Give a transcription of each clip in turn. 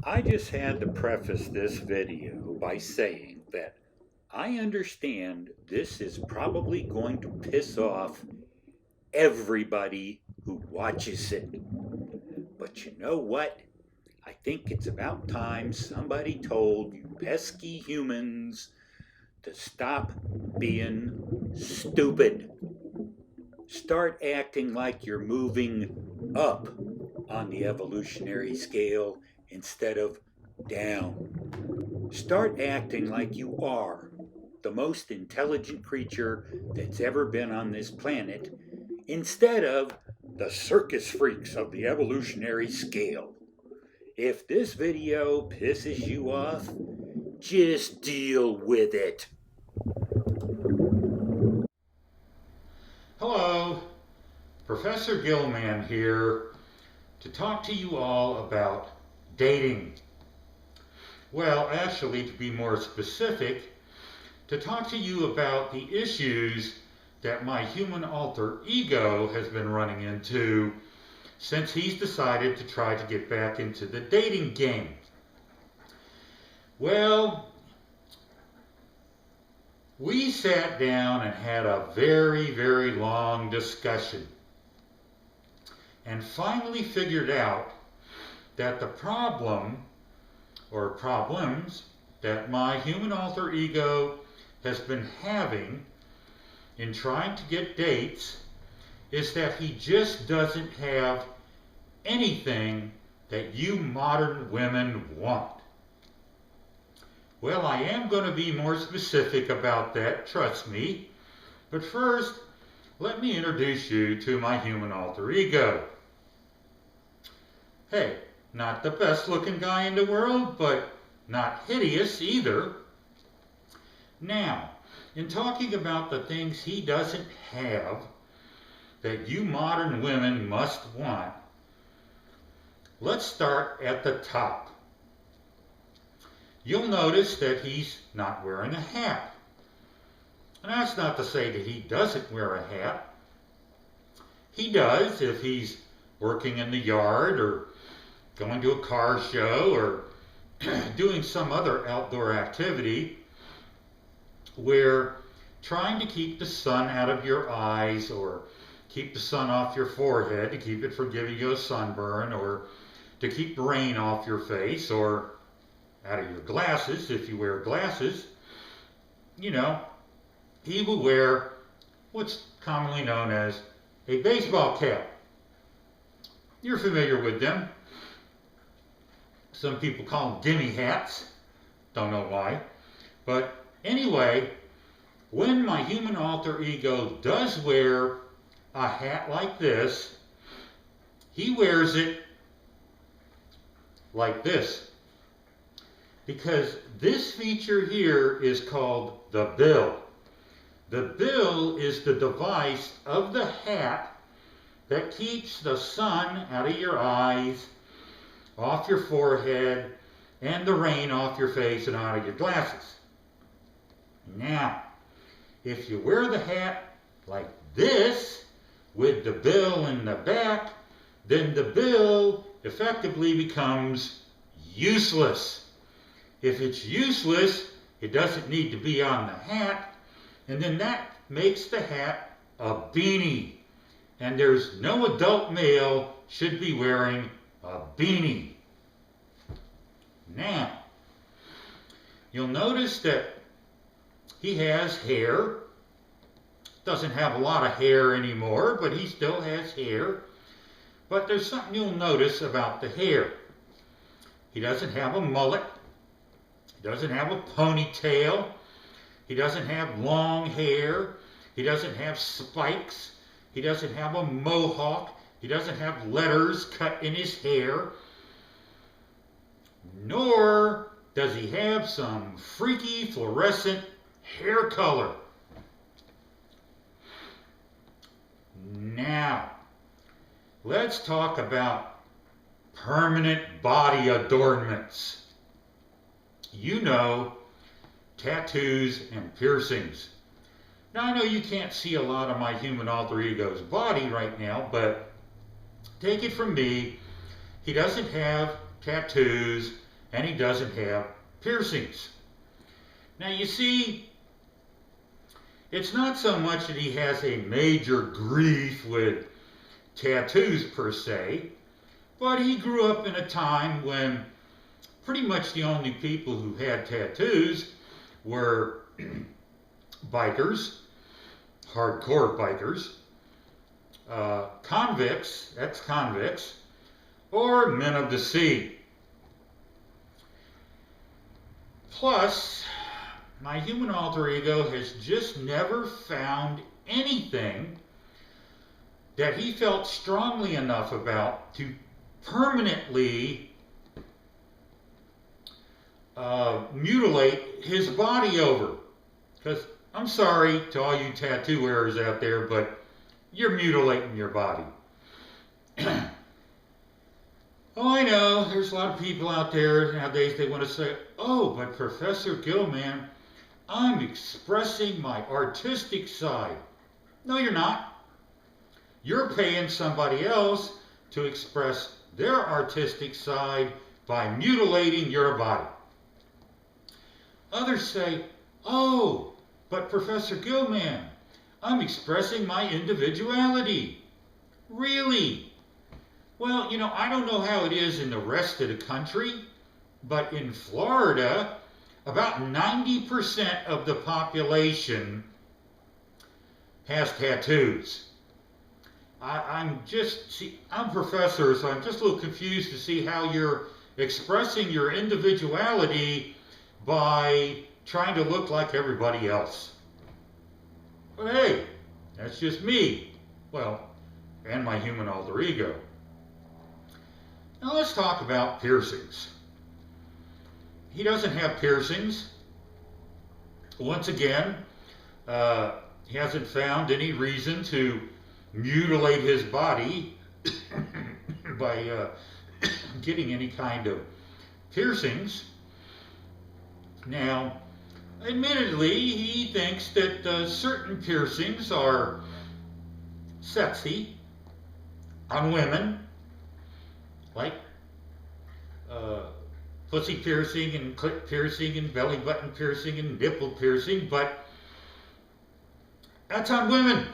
I just had to preface this video by saying that I understand this is probably going to piss off everybody who watches it. But you know what? I think it's about time somebody told you pesky humans to stop being stupid. Start acting like you're moving up on the evolutionary scale instead of down. Start acting like you are the most intelligent creature that's ever been on this planet instead of the circus freaks of the evolutionary scale. If this video pisses you off, just deal with it. Hello, Professor Gillman here to talk to you all about dating. Well, actually, to be more specific, to talk to you about the issues that my human alter ego has been running into since he's decided to try to get back into the dating game. Well, we sat down and had a very, very long discussion and finally figured out that the problem or problems that my human alter ego has been having in trying to get dates is that he just doesn't have anything that you modern women want. Well, I am going to be more specific about that, trust me. But first, let me introduce you to my human alter ego. Hey, not the best looking guy in the world, but not hideous either. Now, in talking about the things he doesn't have that you modern women must want, let's start at the top. You'll notice that he's not wearing a hat. And that's not to say that he doesn't wear a hat. He does if he's working in the yard or going to a car show or doing some other outdoor activity where trying to keep the sun out of your eyes or keep the sun off your forehead to keep it from giving you a sunburn or to keep the rain off your face or out of your glasses if you wear glasses, he will wear what's commonly known as a baseball cap. You're familiar with them. Some people call them gimme hats. Don't know why. But anyway, when my human alter ego does wear a hat like this, he wears it like this. Because this feature here is called the bill. The bill is the device of the hat that keeps the sun out of your eyes, off your forehead, and the rain off your face and out of your glasses. Now, if you wear the hat like this, with the bill in the back, then the bill effectively becomes useless. If it's useless, it doesn't need to be on the hat, and then that makes the hat a beanie. And there's no adult male should be wearing a beanie. Now, you'll notice that he has hair. Doesn't have a lot of hair anymore, but he still has hair. But there's something you'll notice about the hair. He doesn't have a mullet. He doesn't have a ponytail. He doesn't have long hair. He doesn't have spikes. He doesn't have a mohawk. He doesn't have letters cut in his hair. Nor does he have some freaky fluorescent hair color. Now, let's talk about permanent body adornments. Tattoos and piercings. Now, I know you can't see a lot of my human alter ego's body right now, but take it from me, he doesn't have tattoos and he doesn't have piercings. Now you see, it's not so much that he has a major grief with tattoos per se, but he grew up in a time when pretty much the only people who had tattoos were bikers, hardcore bikers, convicts, ex-convicts, or men of the sea. Plus, my human alter ego has just never found anything that he felt strongly enough about to permanently mutilate his body over. Because I'm sorry to all you tattoo wearers out there, but you're mutilating your body. Oh, I know, there's a lot of people out there nowadays, they want to say, oh, but Professor Gillman, I'm expressing my artistic side. No, you're not. You're paying somebody else to express their artistic side by mutilating your body. Others say, oh, but Professor Gillman, I'm expressing my individuality. Really? Well, you know, I don't know how it is in the rest of the country, but in Florida, about 90% of the population has tattoos. I'm professor, so I'm just a little confused to see how you're expressing your individuality by trying to look like everybody else. But hey, that's just me. Well, and my human alter ego. Now let's talk about piercings. He doesn't have piercings. Once again, he hasn't found any reason to mutilate his body by getting any kind of piercings. Now, admittedly, he thinks that certain piercings are sexy on women, like pussy piercing and clit piercing and belly button piercing and nipple piercing, but that's on women.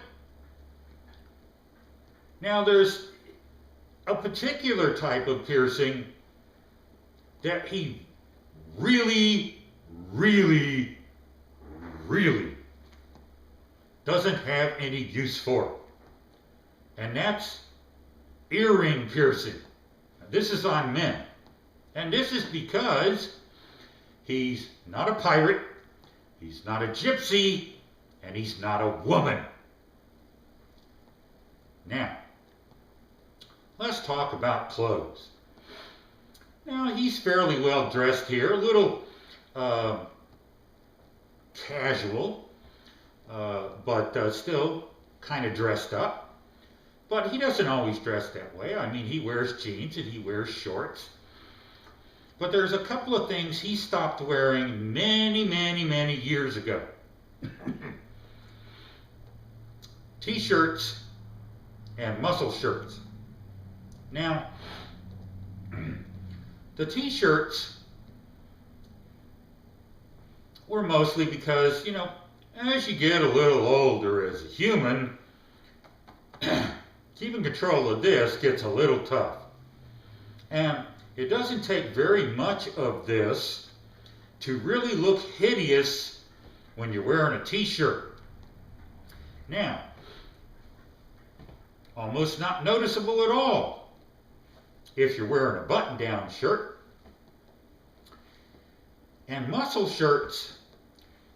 Now there's a particular type of piercing that he really, really, really doesn't have any use for. And that's earring piercing. Now, this is on men. And this is because he's not a pirate, he's not a gypsy, and he's not a woman. Now, let's talk about clothes. Now, he's fairly well dressed here, a little casual, but still kind of dressed up. But he doesn't always dress that way. I mean, he wears jeans and he wears shorts. But there's a couple of things he stopped wearing many, many, many years ago. T-shirts and muscle shirts. Now, the t-shirts were mostly because, you know, as you get a little older as a human, keeping control of this gets a little tough. And it doesn't take very much of this to really look hideous when you're wearing a t-shirt. Now, almost not noticeable at all if you're wearing a button-down shirt. And muscle shirts,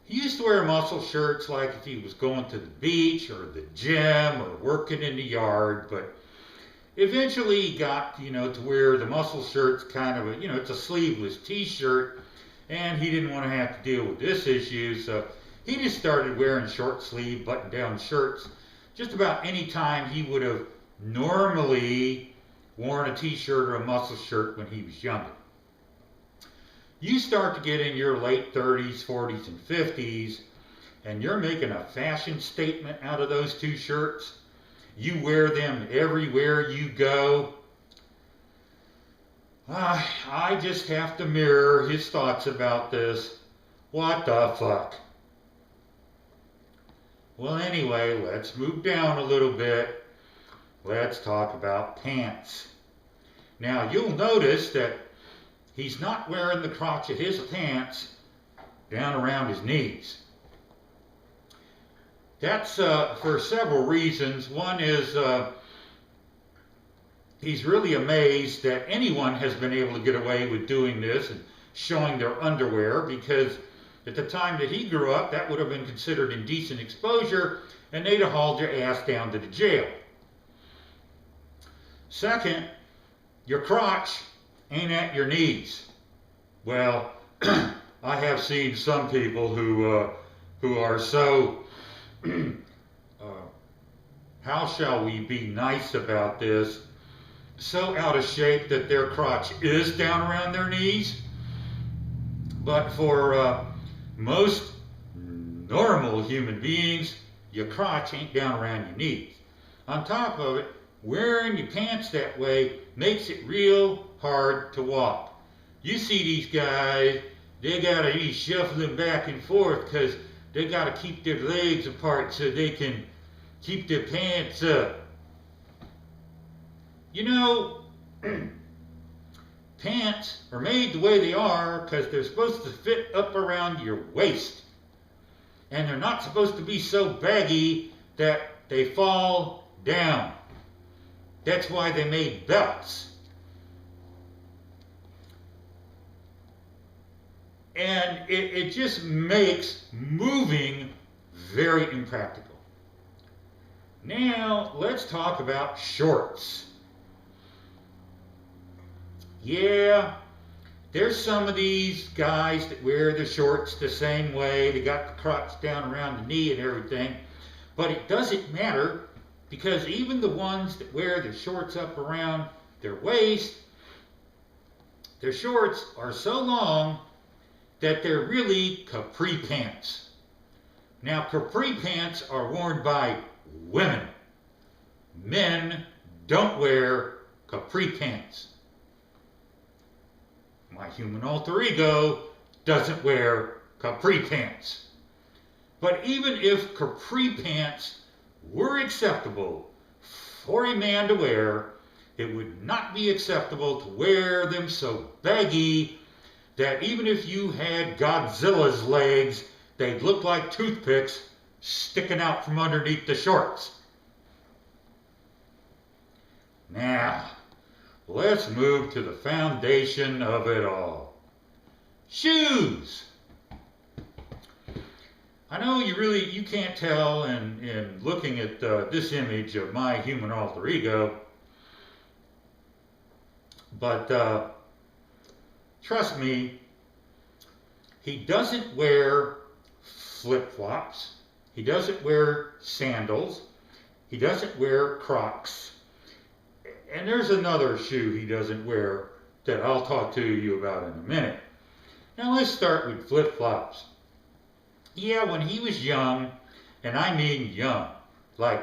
he used to wear muscle shirts like if he was going to the beach or the gym or working in the yard, but eventually he got, you know, to wear the muscle shirts kind of a, you know, it's a sleeveless t-shirt, and he didn't want to have to deal with this issue, so he just started wearing short sleeve button-down shirts just about any time he would have normally worn a t-shirt or a muscle shirt when he was younger. You start to get in your late 30s, 40s, and 50s, and you're making a fashion statement out of those two shirts. You wear them everywhere you go. I just have to mirror his thoughts about this. What the fuck? Well, anyway, let's move down a little bit. Let's talk about pants. Now, you'll notice that he's not wearing the crotch of his pants down around his knees. That's for several reasons. One is he's really amazed that anyone has been able to get away with doing this and showing their underwear, because at the time that he grew up, that would have been considered indecent exposure, and they'd have hauled your ass down to the jail. Second, your crotch ain't at your knees. Well, I have seen some people who are so, how shall we be nice about this, so out of shape that their crotch is down around their knees. But for most normal human beings, your crotch ain't down around your knees. On top of it, wearing your pants that way makes it real hard to walk. You see these guys, they gotta be shuffling back and forth because they gotta keep their legs apart so they can keep their pants up. You know, pants are made the way they are because they're supposed to fit up around your waist. And they're not supposed to be so baggy that they fall down. That's why they made belts. And it just makes moving very impractical. Now, let's talk about shorts. Yeah, there's some of these guys that wear the shorts the same way. They got the crotch down around the knee and everything. But it doesn't matter, because even the ones that wear their shorts up around their waist, their shorts are so long that they're really capri pants. Now, capri pants are worn by women. Men don't wear capri pants. My human alter ego doesn't wear capri pants. But even if capri pants were acceptable for a man to wear, it would not be acceptable to wear them so baggy that even if you had Godzilla's legs, they'd look like toothpicks sticking out from underneath the shorts. Now, let's move to the foundation of it all. Shoes! I know you can't tell in looking at this image of my human alter ego, but trust me, he doesn't wear flip-flops, he doesn't wear sandals, he doesn't wear Crocs, and there's another shoe he doesn't wear that I'll talk to you about in a minute. Now let's start with flip-flops. Yeah, when he was young, and I mean young, like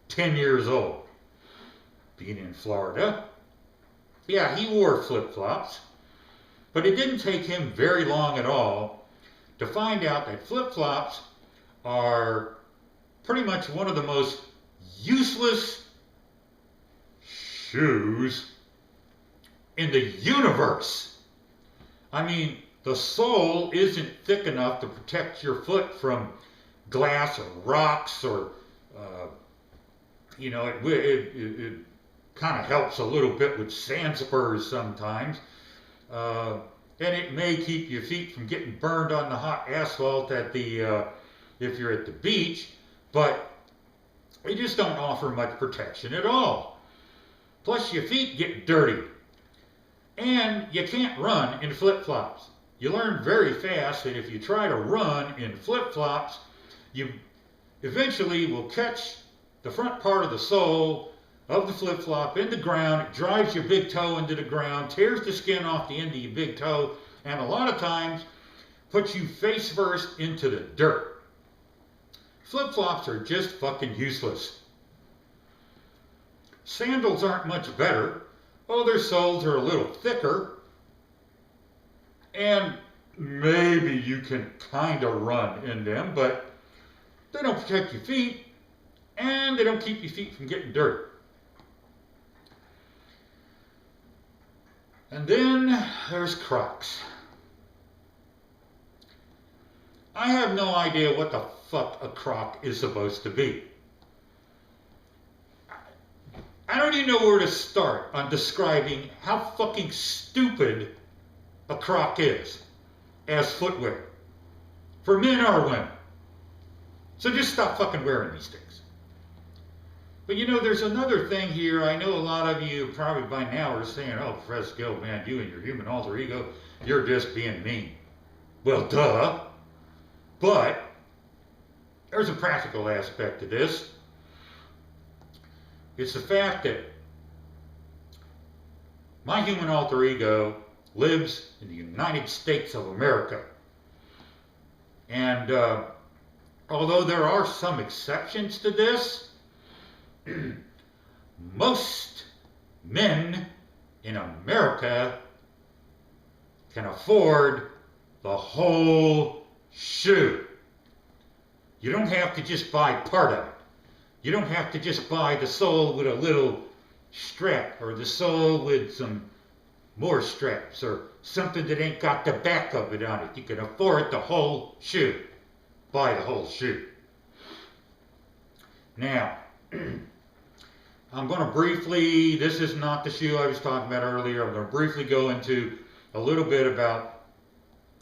10 years old, being in Florida, yeah, he wore flip-flops, but it didn't take him very long at all to find out that flip-flops are pretty much one of the most useless shoes in the universe. I mean, the sole isn't thick enough to protect your foot from glass or rocks, or it kind of helps a little bit with sand spurs sometimes, and it may keep your feet from getting burned on the hot asphalt at the if you're at the beach, but they just don't offer much protection at all. Plus your feet get dirty, and you can't run in flip-flops. You learn very fast that if you try to run in flip-flops, you eventually will catch the front part of the sole of the flip-flop in the ground. It drives your big toe into the ground, tears the skin off the end of your big toe, and a lot of times puts you face first into the dirt. Flip-flops are just fucking useless. Sandals aren't much better, well, their soles are a little thicker, and maybe you can kind of run in them, but they don't protect your feet, and they don't keep your feet from getting dirty. And then there's Crocs. I have no idea what the fuck a Croc is supposed to be. I don't even know where to start on describing how fucking stupid a Croc is as footwear. For men or women. So just stop fucking wearing these things. But you know, there's another thing here. I know a lot of you probably by now are saying, oh, Professor Gillman, man, you and your human alter ego, you're just being mean. Well, duh. But there's a practical aspect to this. It's the fact that my human alter ego lives in the United States of America. And although there are some exceptions to this, most men in America can afford the whole shoe. You don't have to just buy part of it. You don't have to just buy the sole with a little strap, or the sole with some more straps, or something that ain't got the back of it on it. You can afford the whole shoe. Buy the whole shoe. Now, I'm going to briefly, this is not the shoe I was talking about earlier, I'm going to briefly go into a little bit about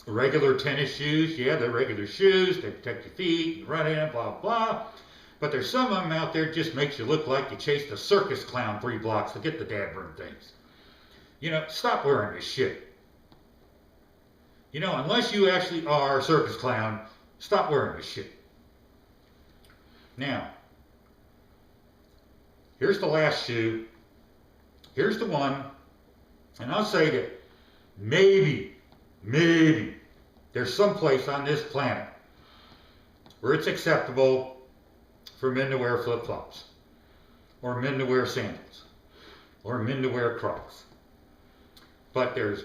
regular tennis shoes. Yeah, they're regular shoes, they protect your feet, you run in them, blah, blah. But there's some of them out there just makes you look like you chased a circus clown 3 blocks to get the dadburn things. You know, stop wearing this shit. You know, unless you actually are a circus clown, stop wearing this shit. Now, here's the last shoe. Here's the one. And I'll say that maybe there's some place on this planet where it's acceptable for men to wear flip-flops, or men to wear sandals, or men to wear Crocs. But there's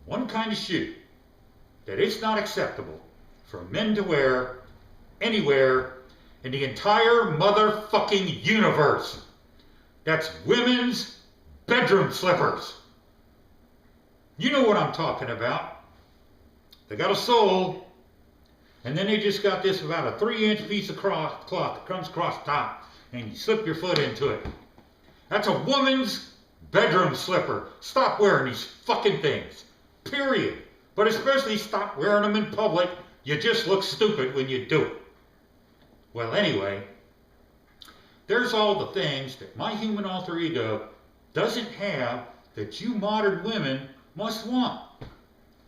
one kind of shoe that it's not acceptable for men to wear anywhere in the entire motherfucking universe. That's women's bedroom slippers. You know what I'm talking about. They got a sole, and then they just got this about a 3-inch piece of cloth that comes across top, and you slip your foot into it. That's a woman's bedroom slipper. Stop wearing these fucking things. Period. But especially stop wearing them in public. You just look stupid when you do it. Well, anyway, there's all the things that my human alter ego doesn't have that you modern women must want.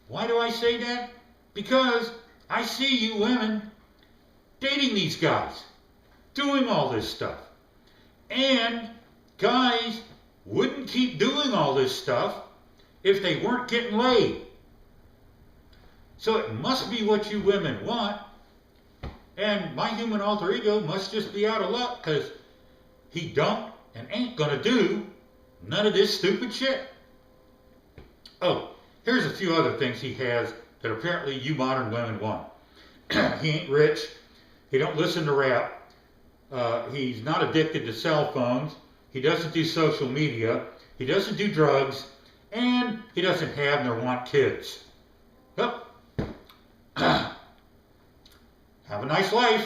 Why do I say that? Because I see you women dating these guys, doing all this stuff. And guys wouldn't keep doing all this stuff if they weren't getting laid. So it must be what you women want. And my human alter ego must just be out of luck, because he don't and ain't gonna do none of this stupid shit. Oh, here's a few other things he has that apparently you modern women want. He ain't rich. He don't listen to rap. He's not addicted to cell phones. He doesn't do social media. He doesn't do drugs. And he doesn't have nor want kids. Well, have a nice life.